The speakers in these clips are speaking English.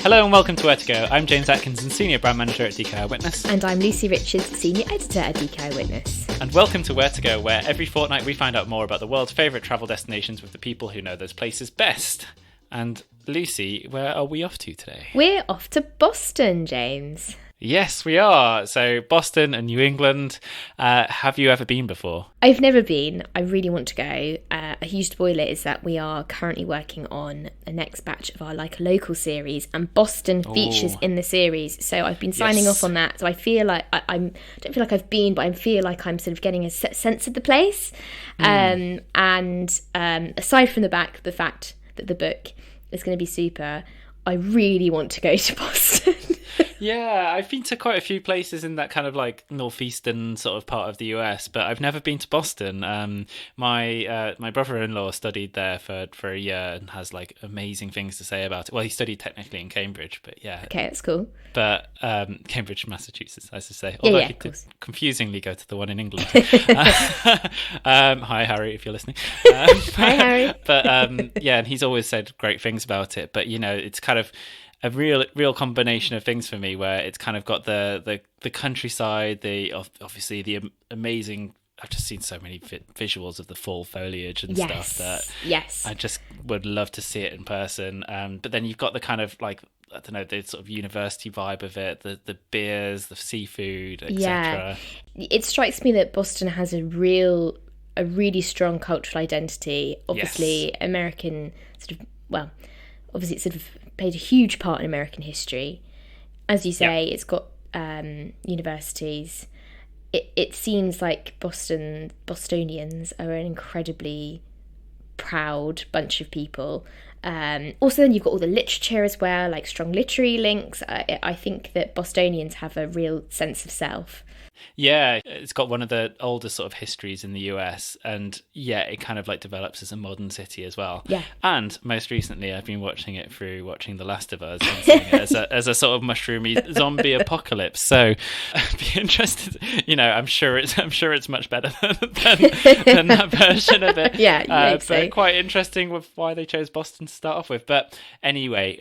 Hello and welcome to Where to Go. I'm James Atkinson, Senior Brand Manager at DK Eyewitness. And I'm Lucy Richards, Senior Editor at DK Eyewitness. And welcome to Where to Go, where every fortnight we find out more about the world's favourite travel destinations with the people who know those places best. And Lucy, where are we off to today? We're off to Boston, James. Yes, we are. So Boston and New England. Have you ever been before? I've never been. I really want to go. A huge spoiler is that we are currently working on a next batch of our Like a Local series, and Boston features in the series. So I've been signing off on that. So I feel like I don't feel like I've been, but I feel like I'm sort of getting a sense of the place. And aside from the fact that the book is going to be super, I really want to go to Boston. Yeah, I've been to quite a few places in that kind of like northeastern sort of part of the US, but I've never been to Boston. My brother-in-law studied there for a year and has like amazing things to say about it. Well, he studied technically in Cambridge, but yeah. Okay, that's cool. But Cambridge, Massachusetts, I should say. Although he did confusingly go to the one in England. Hi, Harry, if you're listening. Hi, Harry. But yeah, and he's always said great things about it. But, you know, it's kind of a real combination of things for me, where it's kind of got the countryside, obviously the amazing. I've just seen so many visuals of the fall foliage and stuff that I just would love to see it in person. But then you've got the kind of like, I don't know, the sort of university vibe of it, the beers, the seafood, etc. Yeah, it strikes me that Boston has a really strong cultural identity. Obviously, American obviously it's sort of played a huge part in American history. As you say, it's got universities. It seems like Bostonians are an incredibly proud bunch of people. Also, then you've got all the literature as well, like strong literary links. I think that Bostonians have a real sense of self. Yeah, it's got one of the oldest sort of histories in the US, and it kind of like develops as a modern city as well. Yeah. And most recently, I've been watching The Last of Us and seeing it as a sort of mushroomy zombie apocalypse. So I'd be interested. You know, I'm sure it's much better than that version of it. Yeah, but quite interesting with why they chose Boston to start off with. But anyway,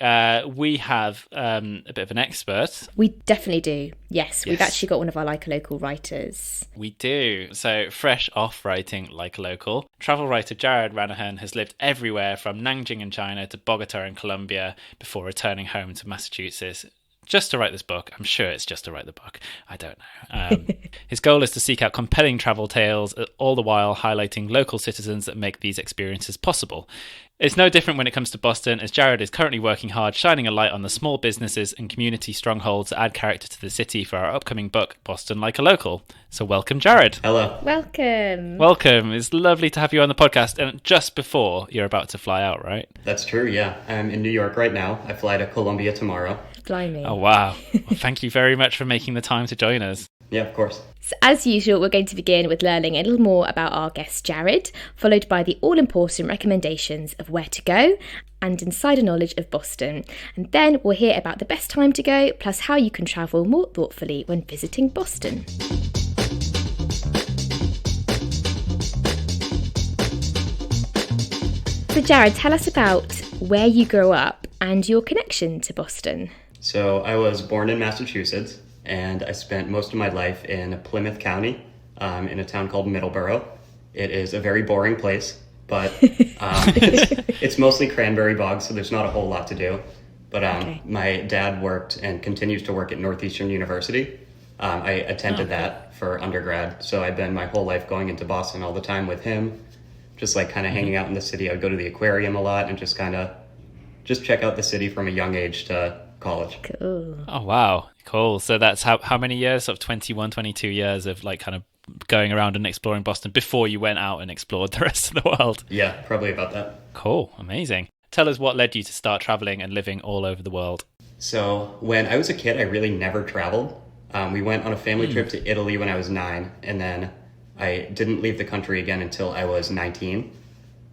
we have a bit of an expert. We definitely do. Yes, we've actually got one of our Like a Local writers. We do. So, fresh off writing Like a Local, travel writer Jared Ranahan has lived everywhere from Nanjing in China to Bogota in Colombia before returning home to Massachusetts just to write this book. I'm sure it's just to write the book. I don't know. His goal is to seek out compelling travel tales, all the while highlighting local citizens that make these experiences possible. It's no different when it comes to Boston, as Jared is currently working hard, shining a light on the small businesses and community strongholds that add character to the city for our upcoming book, Boston Like a Local. So welcome, Jared. Hello. Welcome. It's lovely to have you on the podcast, and just before you're about to fly out, right? That's true, yeah. I'm in New York right now. I fly to Colombia tomorrow. Blimey. Oh, wow. Well, thank you very much for making the time to join us. Yeah, of course. So as usual, we're going to begin with learning a little more about our guest Jared, followed by the all-important recommendations of where to go and insider knowledge of Boston. And then we'll hear about the best time to go, plus how you can travel more thoughtfully when visiting Boston. So Jared, tell us about where you grew up and your connection to Boston. So I was born in Massachusetts, and I spent most of my life in Plymouth County, in a town called Middleborough. It is a very boring place, but it's mostly cranberry bogs, so there's not a whole lot to do. But my dad worked and continues to work at Northeastern University. I attended that for undergrad, so I've been my whole life going into Boston all the time with him, just like kind of hanging out in the city. I'd go to the aquarium a lot and just check out the city from a young age to college. Cool. Oh, wow. Cool. So that's how many years? Sort of 21, 22 years of like kind of going around and exploring Boston before you went out and explored the rest of the world. Yeah, probably about that. Cool. Amazing. Tell us what led you to start traveling and living all over the world. So when I was a kid, I really never traveled. We went on a family trip to Italy when I was 9, and then I didn't leave the country again until I was 19.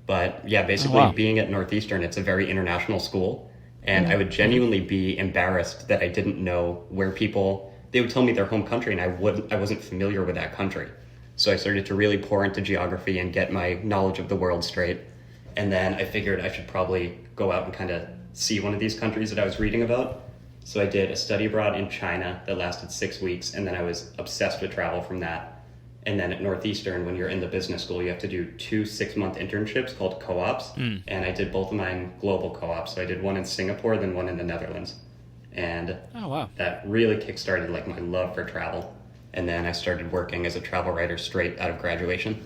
But yeah, basically being at Northeastern, it's a very international school. And I would genuinely be embarrassed that I didn't know where they would tell me their home country, and I wasn't familiar with that country. So I started to really pour into geography and get my knowledge of the world straight. And then I figured I should probably go out and kind of see one of these countries that I was reading about. So I did a study abroad in China that lasted 6 weeks, and then I was obsessed with travel from that. And then at Northeastern, when you're in the business school, you have to do 2 6-month internships called co-ops. And I did both of mine global co-ops. So I did one in Singapore, then one in the Netherlands. And that really kickstarted like my love for travel. And then I started working as a travel writer straight out of graduation.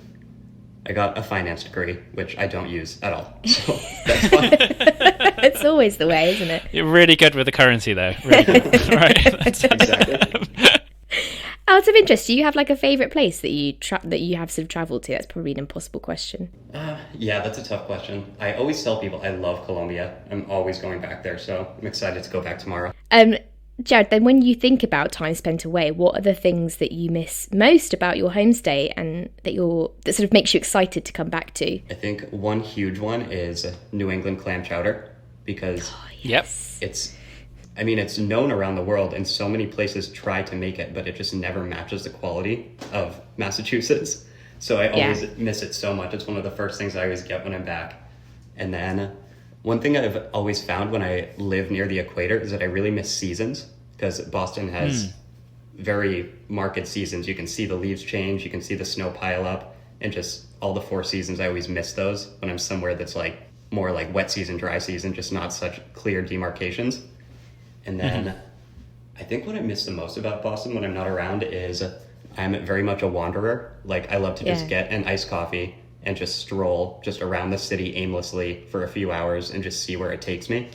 I got a finance degree, which I don't use at all. So that's fine. It's always the way, isn't it? You're really good with the currency, though. Really good. Right. Exactly. Out of interest, do you have like a favourite place that you have sort of travelled to? That's probably an impossible question. Yeah, that's a tough question. I always tell people I love Colombia. I'm always going back there, so I'm excited to go back tomorrow. Jared, then when you think about time spent away, what are the things that you miss most about your homestay and that sort of makes you excited to come back to? I think one huge one is New England clam chowder, because it's known around the world and so many places try to make it, but it just never matches the quality of Massachusetts. So I always miss it so much. It's one of the first things I always get when I'm back. And then one thing I've always found when I live near the equator is that I really miss seasons, because Boston has very marked seasons. You can see the leaves change, you can see the snow pile up, and just all the 4 seasons, I always miss those when I'm somewhere that's like more like wet season, dry season, just not such clear demarcations. And then I think what I miss the most about Boston when I'm not around is I'm very much a wanderer. Like I love to just get an iced coffee and just stroll just around the city aimlessly for a few hours and just see where it takes me.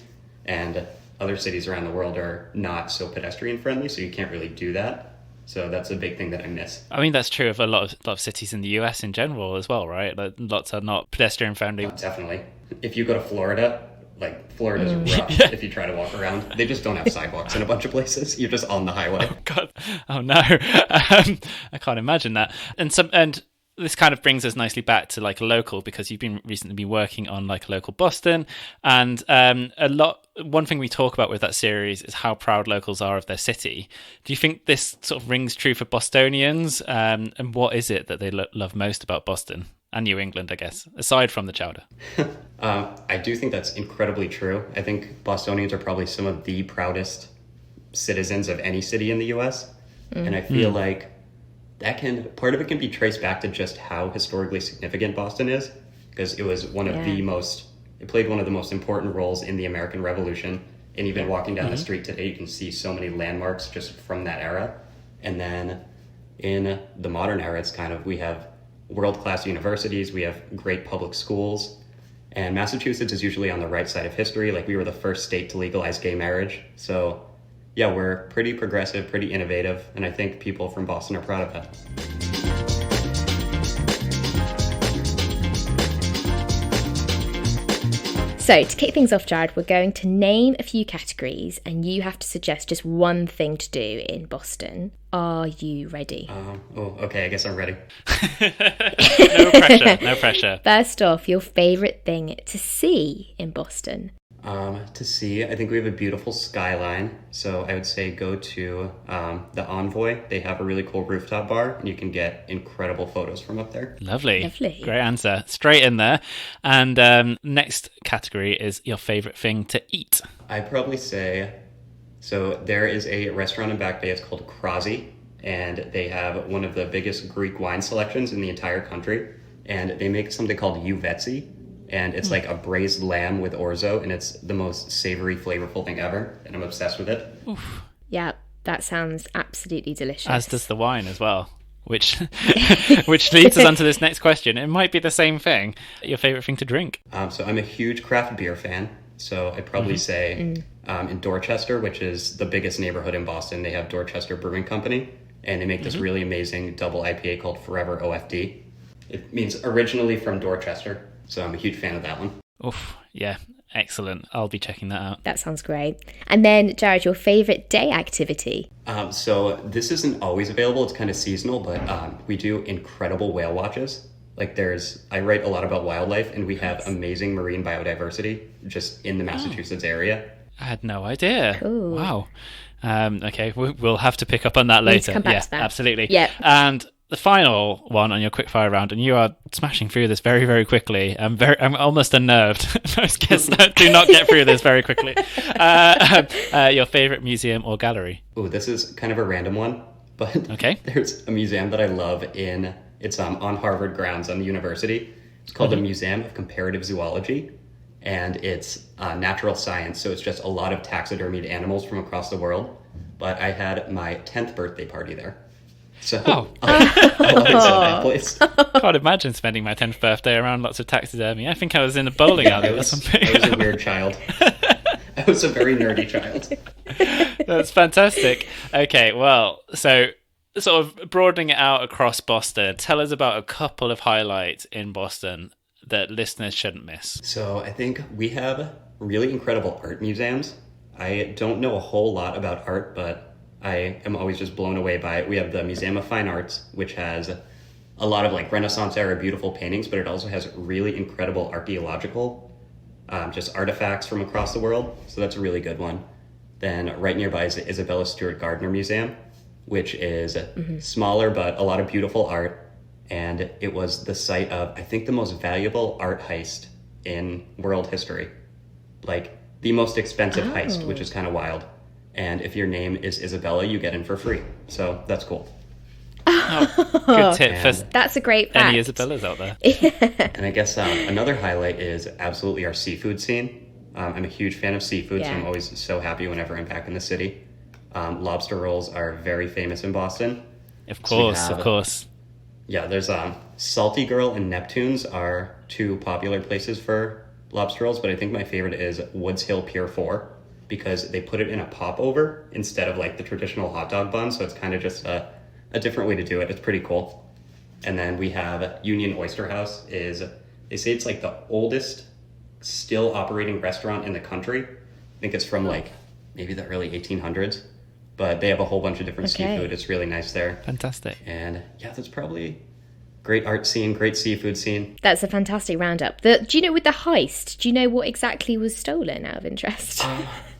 And other cities around the world are not so pedestrian friendly, so you can't really do that. So that's a big thing that I miss. I mean, that's true of a lot of cities in the US in general as well, right? Like, lots are not pedestrian friendly. Definitely. If you go to Florida, like Florida's rough if you try to walk around. They just don't have sidewalks in a bunch of places. You're just on the highway. Oh God! Oh no! I can't imagine that. And this kind of brings us nicely back to like a local, because you've recently been working on like a local Boston, and one thing we talk about with that series is how proud locals are of their city. Do you think this sort of rings true for Bostonians? And what is it that they love most about Boston and New England, I guess, aside from the chowder? I do think that's incredibly true. I think Bostonians are probably some of the proudest citizens of any city in the US. And I feel like part of it can be traced back to just how historically significant Boston is, because it was one of it played one of the most important roles in the American Revolution. And even walking down the street today, you can see so many landmarks just from that era. And then in the modern era, it's we have world-class universities, we have great public schools, and Massachusetts is usually on the right side of history. Like, we were the first state to legalize gay marriage. So yeah, we're pretty progressive, pretty innovative, and I think people from Boston are proud of that. So to kick things off, Jared, we're going to name a few categories and you have to suggest just one thing to do in Boston. Are you ready? Okay, I guess I'm ready. No pressure. First off, your favourite thing to see in Boston? To see, I think we have a beautiful skyline. So I would say go to the Envoy. They have a really cool rooftop bar, and you can get incredible photos from up there. Lovely. Great answer. Straight in there. And next category is your favourite thing to eat. I'd probably say, so there is a restaurant in Back Bay. It's called Krasi, and they have one of the biggest Greek wine selections in the entire country. And they make something called uvetsi. And it's like a braised lamb with orzo, and it's the most savory, flavorful thing ever, and I'm obsessed with it. Oof. Yeah, that sounds absolutely delicious. As does the wine as well, which leads us on to this next question. It might be the same thing. Your favourite thing to drink? So I'm a huge craft beer fan, so I'd probably say in Dorchester, which is the biggest neighborhood in Boston, they have Dorchester Brewing Company, and they make this really amazing double IPA called Forever OFD. It means originally from Dorchester. So I'm a huge fan of that one. Oof, yeah, excellent. I'll be checking that out. That sounds great. And then, Jared, your favourite day activity? So this isn't always available. It's kind of seasonal, but we do incredible whale watches. Like I write a lot about wildlife, and we have amazing marine biodiversity just in the Massachusetts area. I had no idea. Cool. Wow. Okay, we'll have to pick up on that later. Come back to that. Absolutely. Yeah. And the final one on your quickfire round, and you are smashing through this very, very quickly. I'm almost unnerved. Most guests do not get through this very quickly. Your favourite museum or gallery? Ooh, this is kind of a random one, but okay. There's a museum that I love it's on Harvard grounds on the university. It's called the Museum of Comparative Zoology, and it's natural science, so it's just a lot of taxidermied animals from across the world. But I had my 10th birthday party there. So I always love that place. Can't imagine spending my 10th birthday around lots of taxidermy. I think I was in a bowling alley or something. I was a weird child. I was a very nerdy child. That's fantastic. Okay, well, so sort of broadening it out across Boston, tell us about a couple of highlights in Boston that listeners shouldn't miss. So I think we have really incredible art museums. I don't know a whole lot about art, but I am always just blown away by it. We have the Museum of Fine Arts, which has a lot of like Renaissance era beautiful paintings, but it also has really incredible archaeological just artifacts from across the world. So that's a really good one. Then right nearby is the Isabella Stewart Gardner Museum, which is smaller, but a lot of beautiful art. And it was the site of, I think, the most valuable art heist in world history. Like the most expensive heist, which is kind of wild. And if your name is Isabella, you get in for free. So that's cool. Good tip for that's a great fact. any Isabellas out there. And I guess another highlight is absolutely our seafood scene. I'm a huge fan of seafood, so I'm always so happy whenever I'm back in the city. Lobster rolls are very famous in Boston. Of course. Yeah, there's Salty Girl and Neptune's are two popular places for lobster rolls, but I think my favorite is Woods Hill Pier 4. Because they put it in a popover instead of like the traditional hot dog bun. So it's kind of just a different way to do it. It's pretty cool. And then we have Union Oyster House. They say it's like the oldest still operating restaurant in the country. I think it's from like maybe the early 1800s. But they have a whole bunch of different seafood. It's really nice there. Fantastic. And yeah, that's probably great art scene, great seafood scene. That's a fantastic roundup. Do you know with the heist, do you know what exactly was stolen out of interest?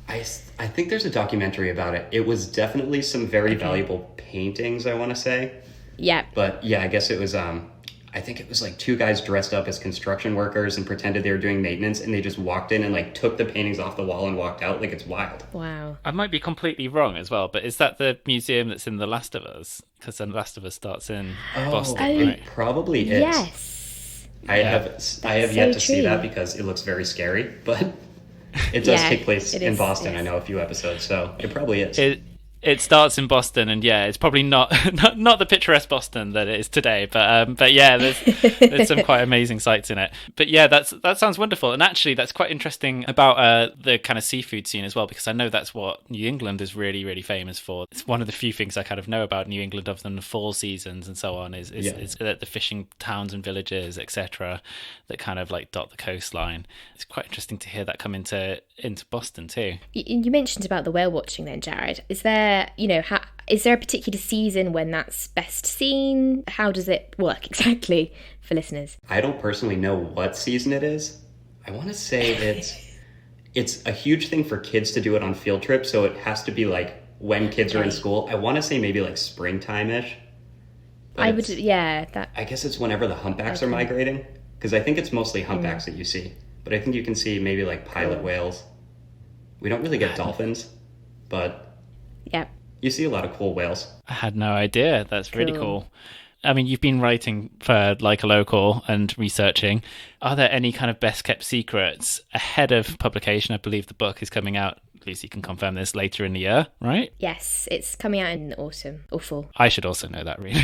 I think there's a documentary about it. It was definitely some very valuable paintings, I want to say. Yeah. But yeah, I guess it was, I think it was like two guys dressed up as construction workers and pretended they were doing maintenance, and they just walked in and like took the paintings off the wall and walked out. Like, it's wild. Wow. I might be completely wrong as well, but is that the museum that's in The Last of Us? Because The Last of Us starts in Boston, right? It probably is. Yes. I have yet to see that because it looks very scary, but it does take place in Boston. I know a few episodes, so it probably is. It starts in Boston, and yeah, it's probably not the picturesque Boston that it is today, but yeah, there's some quite amazing sights in it. But yeah, that sounds wonderful, and actually, that's quite interesting about the kind of seafood scene as well, because I know that's what New England is really, really famous for. It's one of the few things I kind of know about New England, other than the fall seasons and so on, is the fishing towns and villages, etc., that kind of like dot the coastline. It's quite interesting to hear that come into Boston too. You mentioned about the whale watching then, Jared. Is there a particular season when that's best seen? How does it work exactly for listeners? I don't personally know what season it is. I want to say it's a huge thing for kids to do it on field trips, so it has to be like when kids are in school. I want to say maybe like springtime-ish. I guess it's whenever the humpbacks are migrating, because I think it's mostly humpbacks that you see. But I think you can see maybe like pilot whales. We don't really get dolphins, but you see a lot of cool whales. I had no idea. That's really cool. I mean, you've been writing for Like a Local and researching. Are there any kind of best kept secrets ahead of publication? I believe the book is coming out, Lucy can confirm this, later in the year, right? Yes, it's coming out in autumn or fall. I should also know that, really.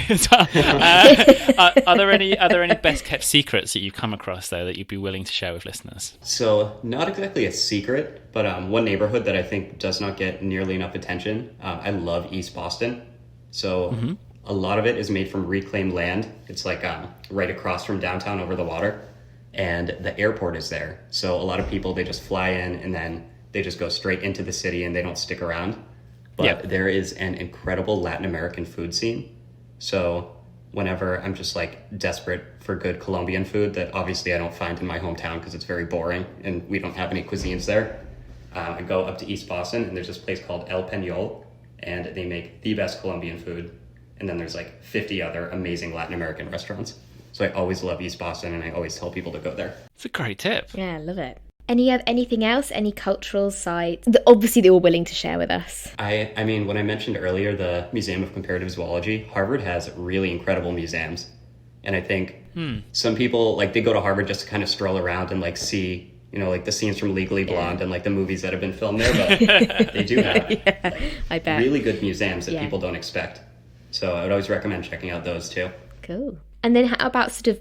Are there any best kept secrets that you've come across, though, that you'd be willing to share with listeners? So, not exactly a secret, but one neighborhood that I think does not get nearly enough attention. I love East Boston. So, a lot of it is made from reclaimed land. It's like right across from downtown over the water. And the airport is there. So, a lot of people, they just fly in and then they just go straight into the city and they don't stick around. But there is an incredible Latin American food scene. So whenever I'm just like desperate for good Colombian food that obviously I don't find in my hometown because it's very boring and we don't have any cuisines there, I go up to East Boston and there's this place called El Peñol, and they make the best Colombian food. and then there's like 50 other amazing Latin American restaurants. So I always love East Boston, and I always tell people to go there. It's a great tip. Yeah, I love it. Anything else? Any cultural sites? Obviously, they're all willing to share with us. I mean, when I mentioned earlier the Museum of Comparative Zoology, Harvard has really incredible museums. And I think some people, like, they go to Harvard just to kind of stroll around and, like, see, you know, like, the scenes from Legally Blonde and, like, the movies that have been filmed there. But they do have I bet. really good museums that people don't expect. So I would always recommend checking out those, too. Cool. And then how about sort of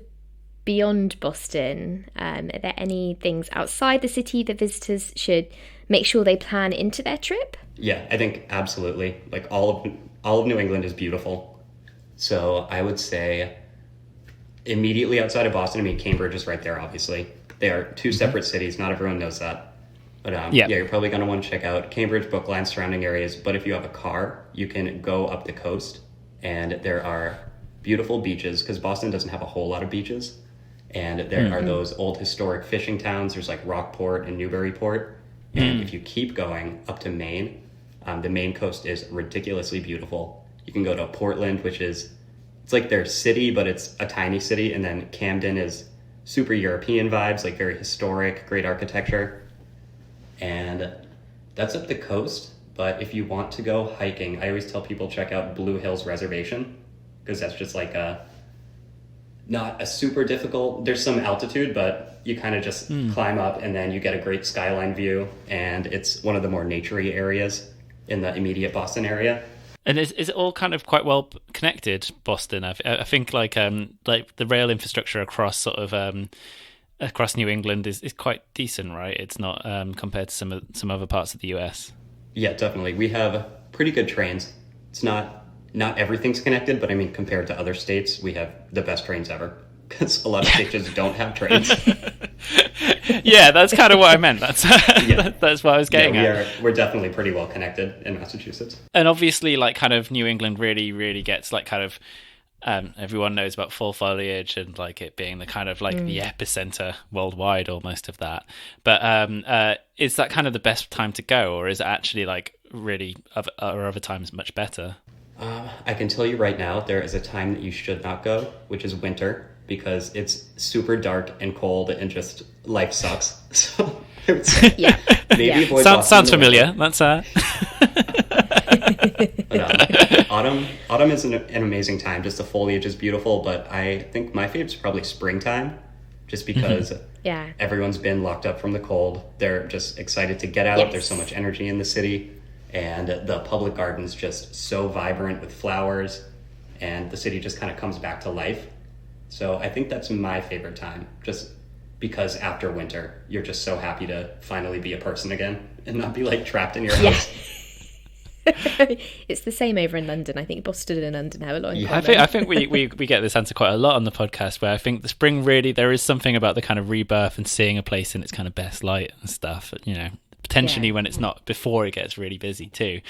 beyond Boston? Are there any things outside the city that visitors should make sure they plan into their trip? Yeah, I think absolutely. Like, all of New England is beautiful. So I would say immediately outside of Boston, I mean, Cambridge is right there, obviously. They are two separate cities. Not everyone knows that. But yeah, you're probably going to want to check out Cambridge, Brookline, surrounding areas. But if you have a car, you can go up the coast, and there are beautiful beaches, because Boston doesn't have a whole lot of beaches. And there are those old historic fishing towns. There's like Rockport and Newburyport. And if you keep going up to Maine, the Maine coast is ridiculously beautiful. You can go to Portland, which is, it's like their city, but it's a tiny city. And then Camden is super European vibes, like very historic, great architecture. And that's up the coast. But if you want to go hiking, I always tell people check out Blue Hills Reservation, because that's just like not a super difficult, there's some altitude, but you kind of just climb up, and then you get a great skyline view, and it's one of the more naturey areas in the immediate Boston area. And is it all kind of quite well connected, Boston? I think like the rail infrastructure across sort of across New England is quite decent, right? It's not compared to some other parts of the US. Yeah, definitely. We have pretty good trains. It's not everything's connected, but I mean, compared to other states, we have the best trains ever, because a lot of states just don't have trains. Yeah, that's kind of what I meant. That's that's what I was getting at. We're definitely pretty well connected in Massachusetts. And obviously, like, kind of New England really, really gets, like, kind of everyone knows about fall foliage and, like, it being the kind of, like, the epicenter worldwide almost of that. But is that kind of the best time to go, or is it actually, like, really are other times much better? I can tell you right now, there is a time that you should not go, which is winter, because it's super dark and cold and just life sucks. So I would say maybe avoid Boston. Sounds familiar. That's But, autumn is an amazing time. Just the foliage is beautiful, but I think my favorite is probably springtime, just because everyone's been locked up from the cold. They're just excited to get out. Yes. There's so much energy in the city. And the public garden's just so vibrant with flowers, and the city just kind of comes back to life. So I think that's my favorite time, just because after winter, you're just so happy to finally be a person again and not be, like, trapped in your house. It's the same over in London. I think Boston and London have a lot in common. I think we get this answer quite a lot on the podcast, where I think the spring really, there is something about the kind of rebirth and seeing a place in its kind of best light and stuff, you know. Potentially when it's not, before it gets really busy too.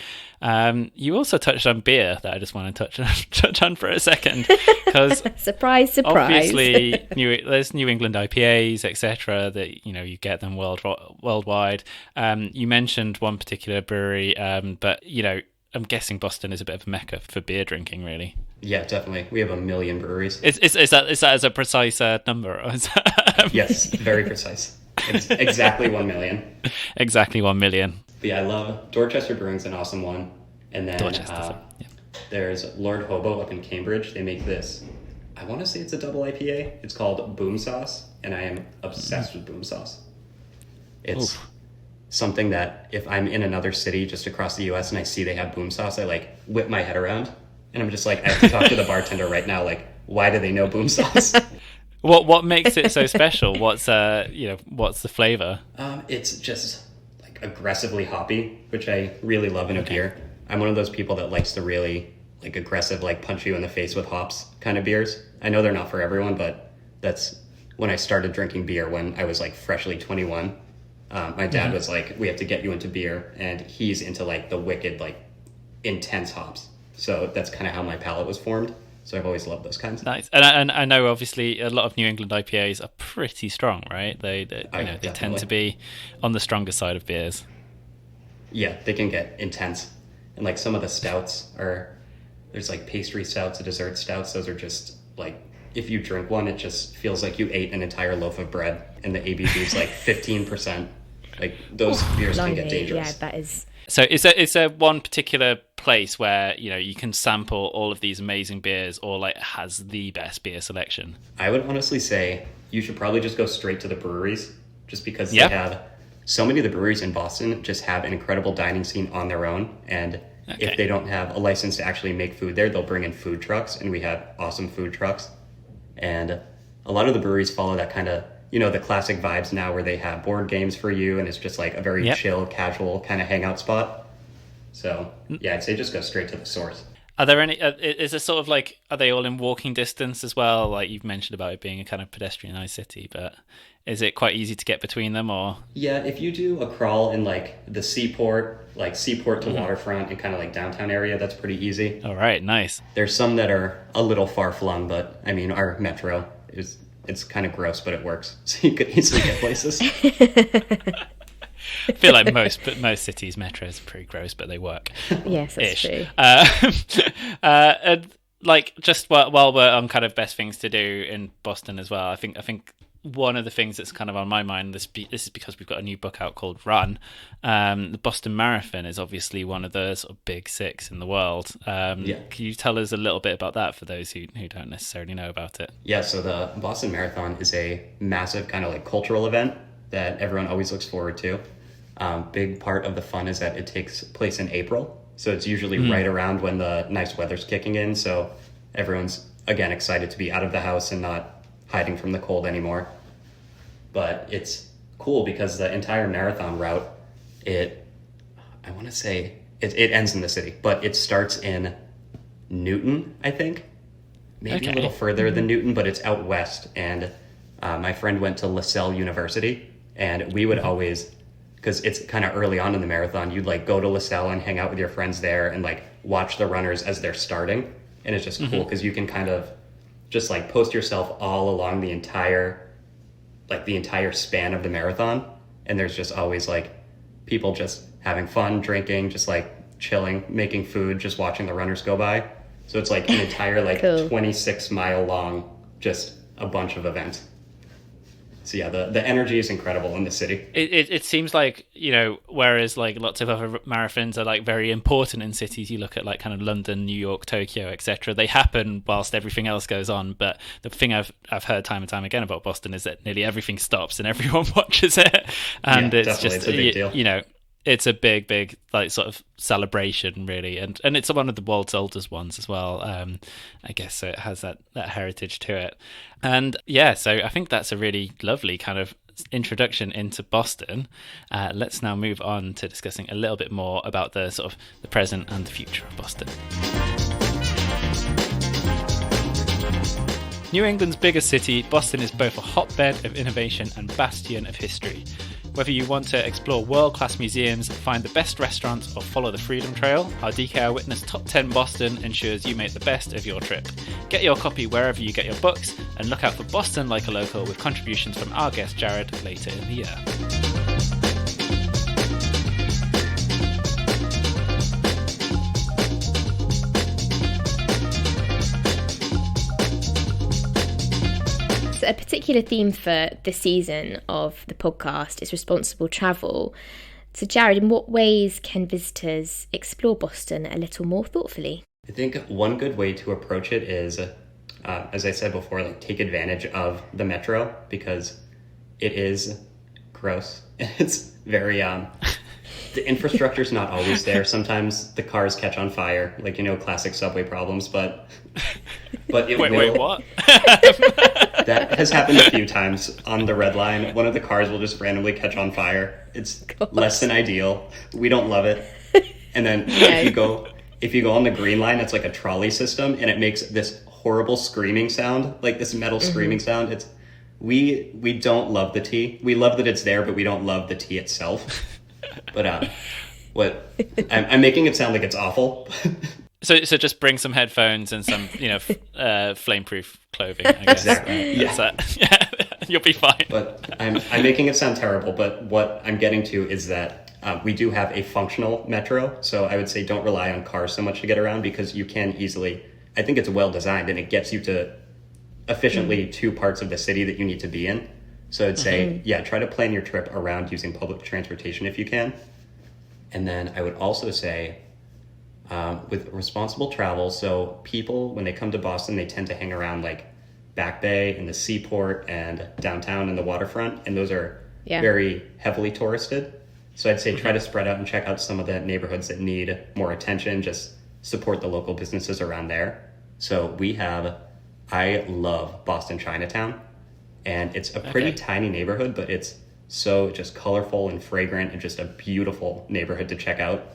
You also touched on beer that I just want to touch on for a second, because surprise obviously there's New England IPAs, etc., that, you know, you get them worldwide. You mentioned one particular brewery, but, you know, I'm guessing Boston is a bit of a mecca for beer drinking, really. Yeah, definitely. We have 1 million breweries. Is that as a precise number? Or is that, yes, very precise. It's exactly 1 million. Exactly 1 million. But yeah, I love Dorchester Brewing's an awesome one. And then there's Lord Hobo up in Cambridge. They make this, I want to say it's a double IPA. It's called Boom Sauce, and I am obsessed with Boom Sauce. It's something that if I'm in another city just across the US and I see they have Boom Sauce, I, like, whip my head around, and I'm just like, I have to talk to the bartender right now, like, why do they know Boom Sauce? What makes it so special? What's the flavor? It's just, like, aggressively hoppy, which I really love in a beer. I'm one of those people that likes the really, like, aggressive, like, punch you in the face with hops kind of beers. I know they're not for everyone, but that's when I started drinking beer when I was, like, freshly 21. My dad was like, we have to get you into beer, and he's into, like, the wicked, like, intense hops. So that's kind of how my palate was formed. So I've always loved those kinds. Nice. And I know, obviously, a lot of New England IPAs are pretty strong, right? They tend to be on the stronger side of beers. Yeah, they can get intense. And, like, some of the stouts are There's like pastry stouts, dessert stouts. Those are just like, if you drink one, it just feels like you ate an entire loaf of bread, and the ABV is like 15%. Like those beers can get dangerous. Yeah, that is. So is there one particular place where, you know, you can sample all of these amazing beers, or like has the best beer selection? I would honestly say you should probably just go straight to the breweries, just because they have so many of the breweries in Boston just have an incredible dining scene on their own. And if they don't have a license to actually make food there, they'll bring in food trucks, and we have awesome food trucks. And a lot of the breweries follow that kind of, you know, the classic vibes now where they have board games for you, and it's just like a very chill, casual kind of hangout spot. So yeah, I'd say just go straight to the source. Are there any, is it sort of like, are they all in walking distance as well? Like you've mentioned about it being a kind of pedestrianised city, but is it quite easy to get between them, or? Yeah, if you do a crawl in like the seaport, like seaport to waterfront and kind of like downtown area, that's pretty easy. All right, nice. There's some that are a little far flung, but I mean, our metro it's kind of gross, but it works. So you could easily get places. I feel like most cities' metros are pretty gross, but they work. Yes, that's true. And like just while we're on kind of best things to do in Boston as well, I think one of the things that's kind of on my mind, this is because we've got a new book out called Run. The Boston Marathon is obviously one of the sort of big six in the world. Can you tell us a little bit about that for those who don't necessarily know about it? Yeah, so the Boston Marathon is a massive kind of like cultural event that everyone always looks forward to. Big part of the fun is that it takes place in April. So it's usually right around when the nice weather's kicking in. So everyone's, again, excited to be out of the house and not hiding from the cold anymore. But it's cool because the entire marathon route, I want to say it ends in the city, but it starts in Newton, I think. Maybe a little further than Newton, but it's out west. And my friend went to LaSalle University, and we would always, because it's kind of early on in the marathon, you'd like go to LaSalle and hang out with your friends there and like watch the runners as they're starting. And it's just cool because you can kind of just like post yourself all along the entire span of the marathon. And there's just always like people just having fun, drinking, just like chilling, making food, just watching the runners go by. So it's like an entire like 26-mile long, just a bunch of events. So yeah, the energy is incredible in the city. It seems like, you know, whereas like lots of other marathons are like very important in cities, you look at like kind of London, New York, Tokyo, etc. They happen whilst everything else goes on. But the thing I've heard time and time again about Boston is that nearly everything stops and everyone watches it, and it's just, it's a big deal. You know, it's a big like sort of celebration really, and it's one of the world's oldest ones as well. I guess so it has that heritage to it. And yeah, so I think that's a really lovely kind of introduction into Boston. Let's now move on to discussing a little bit more about the sort of the present and the future of Boston. New England's biggest city, Boston is both a hotbed of innovation and bastion of history. Whether you want to explore world-class museums, find the best restaurants, or follow the Freedom Trail, our DKR Witness Top 10 Boston ensures you make the best of your trip. Get your copy wherever you get your books, and look out for Boston Like a Local with contributions from our guest Jared later in the year. A particular theme for this season of the podcast is responsible travel. So Jared, in what ways can visitors explore Boston a little more thoughtfully? I think one good way to approach it is, as I said before, like take advantage of the metro, because it is gross. It's very, the infrastructure's not always there. Sometimes the cars catch on fire, like, you know, classic subway problems, but it Wait, what? That has happened a few times on the Red Line. One of the cars will just randomly catch on fire. It's less than ideal. We don't love it. And then if you go on the Green Line, it's like a trolley system, and it makes this horrible screaming sound, like this metal screaming sound. It's we don't love the T. We love that it's there, but we don't love the T itself. But I'm making it sound like it's awful. So just bring some headphones and some, you know, flameproof clothing, I guess. Exactly. Yeah, you'll be fine. But I'm making it sound terrible. But what I'm getting to is that We do have a functional metro, so I would say don't rely on cars so much to get around, because you can easily, I think it's well designed and it gets you to efficiently two parts of the city that you need to be in. So I'd say, try to plan your trip around using public transportation if you can. And then I would also say, with responsible travel, so people, when they come to Boston, they tend to hang around like Back Bay and the Seaport and downtown and the waterfront, and those are very heavily touristed. So I'd say try to spread out and check out some of the neighborhoods that need more attention, just support the local businesses around there. So I love Boston Chinatown, and it's a pretty tiny neighborhood, but it's so just colorful and fragrant and just a beautiful neighborhood to check out.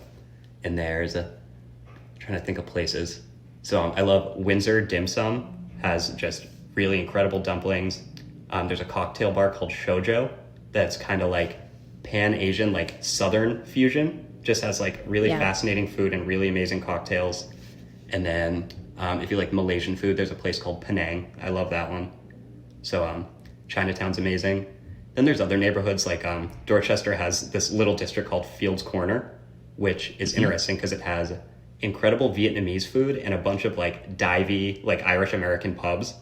And there's trying to think of places. So I love Windsor Dim Sum, has just really incredible dumplings. There's a cocktail bar called Shoujo that's kind of like Pan-Asian, like Southern fusion, just has like really fascinating food and really amazing cocktails. And then if you like Malaysian food, there's a place called Penang. I love that one. So Chinatown's amazing. Then there's other neighborhoods like Dorchester has this little district called Fields Corner, which is interesting because it has incredible Vietnamese food and a bunch of like divey, like Irish American pubs.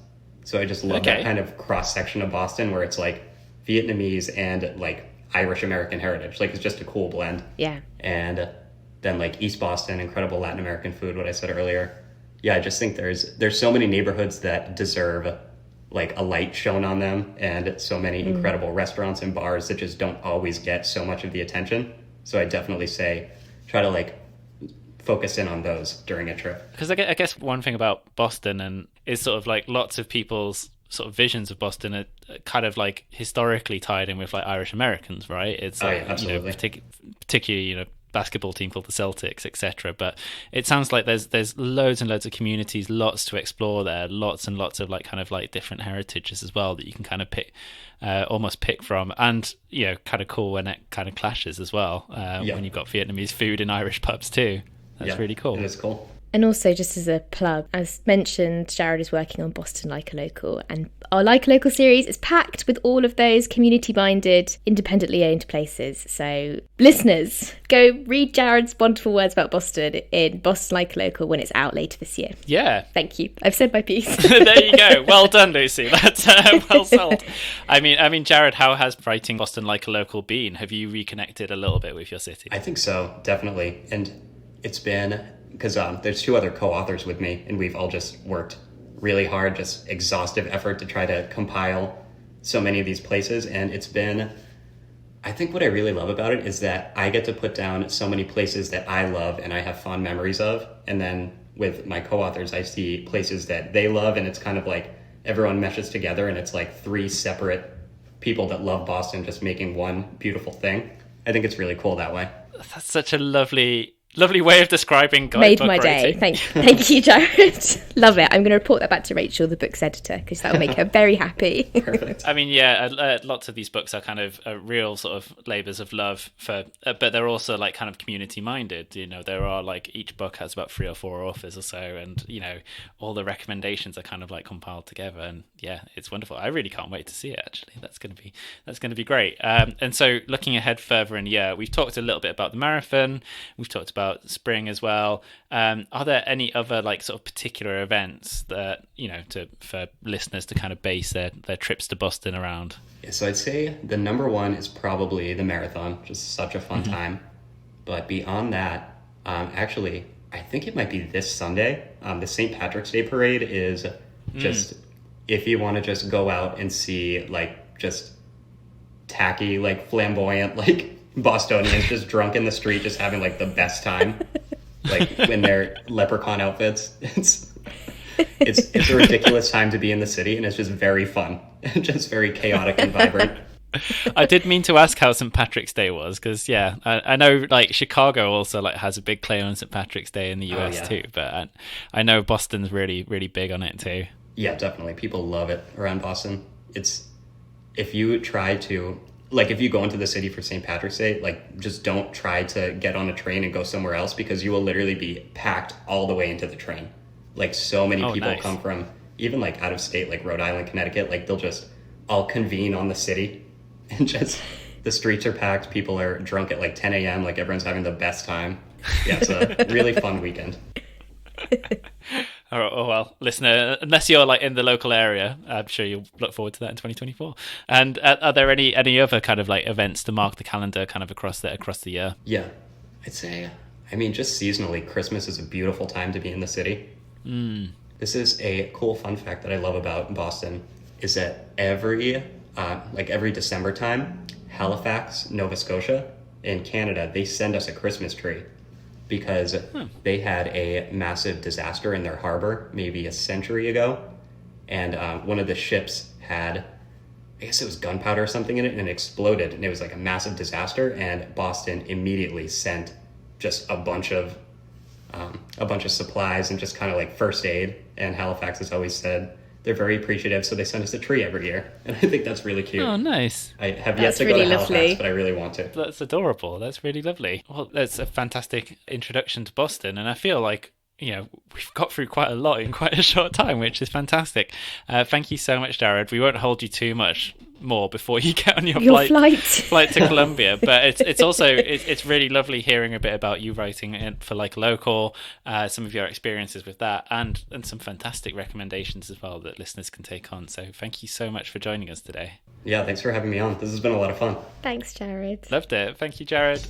So I just love that kind of cross section of Boston where it's like Vietnamese and like Irish American heritage. Like it's just a cool blend. Yeah. And then like East Boston, incredible Latin American food, what I said earlier. Yeah, I just think there's so many neighborhoods that deserve like a light shown on them, and so many incredible restaurants and bars that just don't always get so much of the attention. So I definitely say try to like focus in on those during a trip. Because I guess one thing about Boston and is sort of like lots of people's sort of visions of Boston are kind of like historically tied in with like Irish Americans, right? It's like, absolutely. Particularly, basketball team called the Celtics, etc. But it sounds like there's loads and loads of communities, lots to explore there, lots and lots of like kind of like different heritages as well that you can kind of almost pick from, and kind of cool when it kind of clashes as well. When you've got Vietnamese food in Irish pubs too. That's really cool. It is cool. And also, just as a plug, as mentioned, Jared is working on Boston Like a Local, and our Like a Local series is packed with all of those community-minded, independently owned places. So, listeners, go read Jared's wonderful words about Boston in Boston Like a Local when it's out later this year. Yeah. Thank you. I've said my piece. There you go. Well done, Lucy. That's well sold. I mean, Jared, how has writing Boston Like a Local been? Have you reconnected a little bit with your city? I think so, definitely. And it's been... because there's two other co-authors with me, and we've all just worked really hard, just exhaustive effort to try to compile so many of these places. And it's been, I think what I really love about it is that I get to put down so many places that I love and I have fond memories of. And then with my co-authors, I see places that they love, and it's kind of like everyone meshes together, and it's like three separate people that love Boston just making one beautiful thing. I think it's really cool that way. That's such a lovely way of describing guidebook made my writing. Day. Thank you, Jared. Love it. I'm going to report that back to Rachel, the book's editor, because that will make her very happy. Perfect. I mean, lots of these books are kind of real sort of labours of love for, but they're also like kind of community minded. There are like each book has about 3 or 4 authors or so, and all the recommendations are kind of like compiled together, and it's wonderful. I really can't wait to see it. Actually, that's going to be great. And so looking ahead further in the year, we've talked a little bit about the marathon. We've talked about spring as well. Are there any other like sort of particular events that for listeners to kind of base their trips to Boston around? So I'd say the number one is probably the marathon, just such a fun time. But beyond that, actually I think it might be this Sunday. The St. Patrick's Day parade is just if you want to just go out and see like just tacky, like flamboyant, like Bostonians just drunk in the street, just having like the best time, like in their leprechaun outfits. It's a ridiculous time to be in the city, and it's just very fun, just very chaotic and vibrant. I did mean to ask how St. Patrick's Day was, because I know like Chicago also like has a big play on St. Patrick's Day in the US too, but I know Boston's really, really big on it too. Yeah, definitely. People love it around Boston. If you try to, like, if you go into the city for St. Patrick's Day, like, just don't try to get on a train and go somewhere else, because you will literally be packed all the way into the train. Like, so many people come from, even, like, out of state, like Rhode Island, Connecticut, like, they'll just all convene on the city and just The streets are packed. People are drunk at like 10 a.m. Like everyone's having the best time. Yeah, it's a really fun weekend. Oh, well, listener, unless you're like in the local area, I'm sure you'll look forward to that in 2024. And are there any other kind of like events to mark the calendar kind of across the year? Yeah, I'd say, I mean, just seasonally, Christmas is a beautiful time to be in the city. This is a cool fun fact that I love about Boston is that every December time, Halifax, Nova Scotia, in Canada, they send us a Christmas tree because they had a massive disaster in their harbor maybe a century ago. And one of the ships had, I guess it was gunpowder or something in it, and it exploded. And it was like a massive disaster. And Boston immediately sent just a bunch of supplies and just kind of like first aid. And Halifax has always said they're very appreciative, so they send us a tree every year. And I think that's really cute. Oh, nice. I have yet to go to Halifax, but I really want to. That's adorable. That's really lovely. Well, that's a fantastic introduction to Boston, and I feel like, you know, we've got through quite a lot in quite a short time, which is fantastic. Thank you so much, Jared. We won't hold you too much more before you get on your flight to Colombia, but it's also it's really lovely hearing a bit about you writing for like local, some of your experiences with that, and some fantastic recommendations as well that listeners can take on. So thank you so much for joining us today. Yeah, thanks for having me on. This has been a lot of fun. Thanks, Jared. Loved it. Thank you, Jared.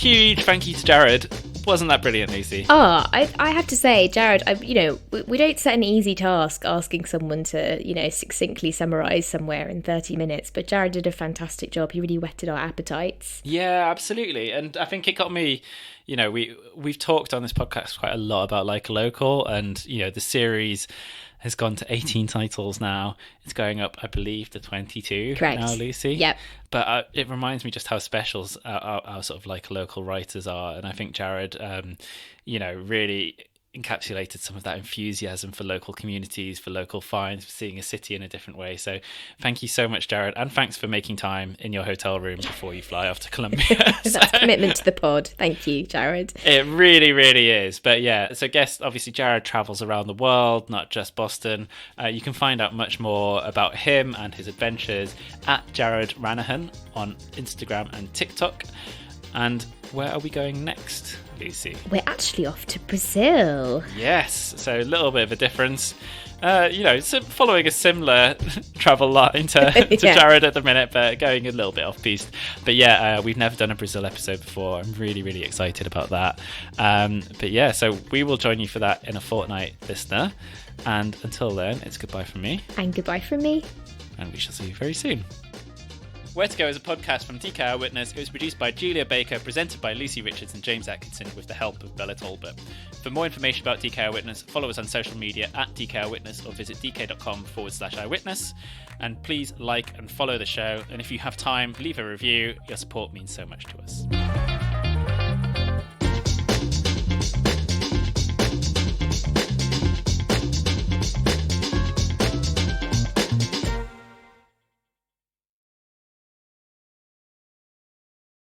Huge thank you to Jared. Wasn't that brilliant, Lucy? Oh, I have to say, Jared, we don't set an easy task asking someone to, succinctly summarise somewhere in 30 minutes, but Jared did a fantastic job. He really whetted our appetites. Yeah, absolutely. And I think it got me, we've talked on this podcast quite a lot about like local, and, the series has gone to 18 titles now. It's going up, I believe, to 22. Correct. Now, Lucy. Yep. But it reminds me just how special our sort of like local writers are. And I think Jared, really encapsulated some of that enthusiasm for local communities, for local finds, for seeing a city in a different way. So thank you so much, Jared. And thanks for making time in your hotel room before you fly off to Colombia. That's commitment to the pod. Thank you, Jared. It really, really is. But yeah, so obviously Jared travels around the world, not just Boston. You can find out much more about him and his adventures at Jared Ranahan on Instagram and TikTok. And where are we going next, Lucy? We're actually off to Brazil. Yes, so a little bit of a difference. Following a similar travel line to Yeah. Jared at the minute, but going a little bit off piste. But yeah, we've never done a Brazil episode before. I'm really, really excited about that. But yeah, so we will join you for that in a fortnight, listener. And until then, it's goodbye from me. And goodbye from me. And we shall see you very soon. Where to Go is a podcast from DK Eyewitness. It was produced by Julia Baker, presented by Lucy Richards and James Atkinson with the help of Bella Talbot. For more information about DK Eyewitness, follow us on social media at DK Eyewitness or visit dk.com/eyewitness. And please like and follow the show. And if you have time, leave a review. Your support means so much to us.